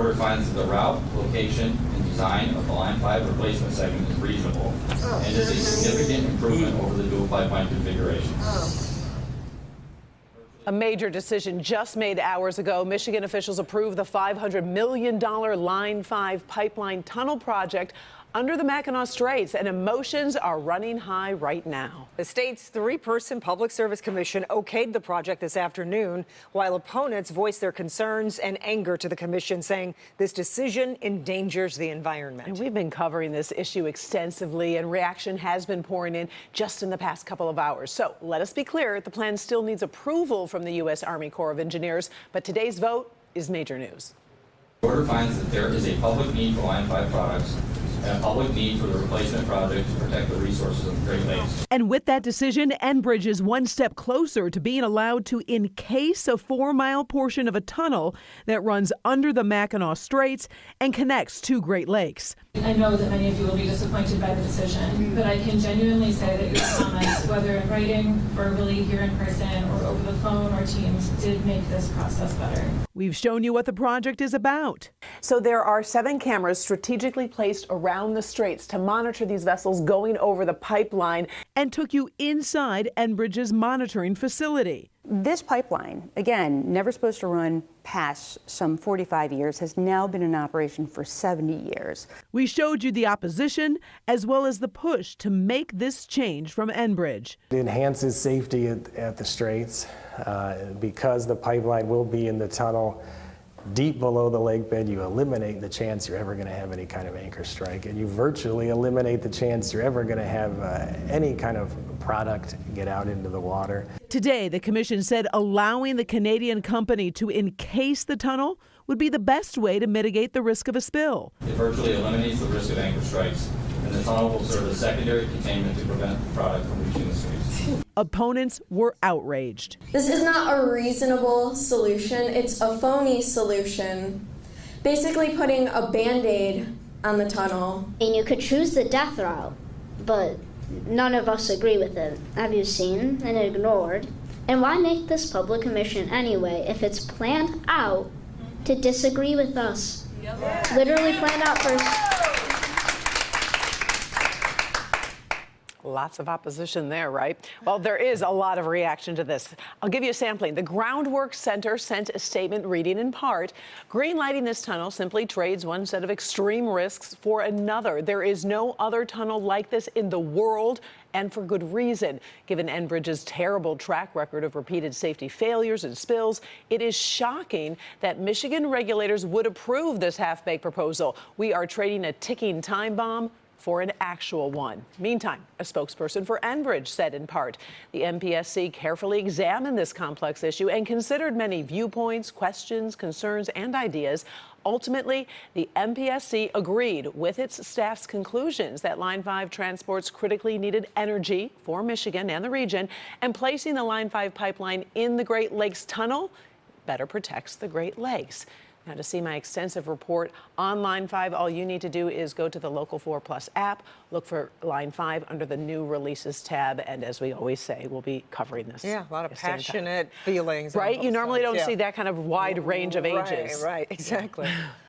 order finds that the route, location, and design of the Line 5 replacement segment is reasonable and is a significant improvement over the dual pipeline configuration. A major decision just made hours ago. Michigan officials approved the $500 million Line 5 pipeline tunnel project under the Mackinac Straits, and emotions are running high right now. The state's three-person Public Service Commission okayed the project this afternoon, while opponents voiced their concerns and anger to the commission, saying this decision endangers the environment. And we've been covering this issue extensively, and reaction has been pouring in just in the past couple of hours. So let us be clear, the plan still needs approval from the U.S. Army Corps of Engineers, but today's vote is major news. The order finds that there is a public need for Line 5 products and a public need for the replacement project to protect the resources of the Great Lakes. And with that decision, Enbridge is one step closer to being allowed to encase a 4-mile portion of a tunnel that runs under the Mackinac Straits and connects two Great Lakes. I know that many of you will be disappointed by the decision, but I can genuinely say that your comments, whether in writing, verbally, here in person, or over the phone or Teams, did make this process better. We've shown you what the project is about. So there are 7 cameras strategically placed around the straits to monitor these vessels going over the pipeline. And took you inside Enbridge's monitoring facility. This pipeline, again, never supposed to run past some 45 years, has now been in operation for 70 years. We showed you the opposition as well as the push to make this change from Enbridge. It enhances safety at the Straits because the pipeline will be in the tunnel deep below the lake bed. You eliminate the chance you're ever going to have any kind of anchor strike, and you virtually eliminate the chance you're ever going to have any kind of product get out into the water. Today, the commission said allowing the Canadian company to encase the tunnel would be the best way to mitigate the risk of a spill. It virtually eliminates the risk of anchor strikes, and the tunnel will serve as secondary containment to prevent the product from reaching the streets. Opponents were outraged. This is not a reasonable solution, it's a phony solution. Basically putting a Band-Aid on the tunnel. And you could choose the death route, but none of us agree with it. Have you seen and ignored? And why make this public commission anyway if it's planned out to disagree with us? Literally planned out first. Lots of opposition there, right? Well, there is a lot of reaction to this. I'll give you a sampling. The Groundwork Center sent a statement reading in part, greenlighting this tunnel simply trades one set of extreme risks for another. There is no other tunnel like this in the world, and for good reason. Given Enbridge's terrible track record of repeated safety failures and spills, it is shocking that Michigan regulators would approve this half-baked proposal. We are trading a ticking time bomb for an actual one. Meantime, a spokesperson for Enbridge said in part, the MPSC carefully examined this complex issue and considered many viewpoints, questions, concerns, and ideas. Ultimately, the MPSC agreed with its staff's conclusions that Line 5 transports critically needed energy for Michigan and the region, and placing the Line 5 pipeline in the Great Lakes Tunnel better protects the Great Lakes. Now, to see my extensive report on Line 5, all you need to do is go to the Local 4 Plus app, look for Line 5 under the New Releases tab, and as we always say, we'll be covering this. Yeah, a lot of passionate feelings. Right? You normally don't see that kind of wide range of ages. Right, exactly.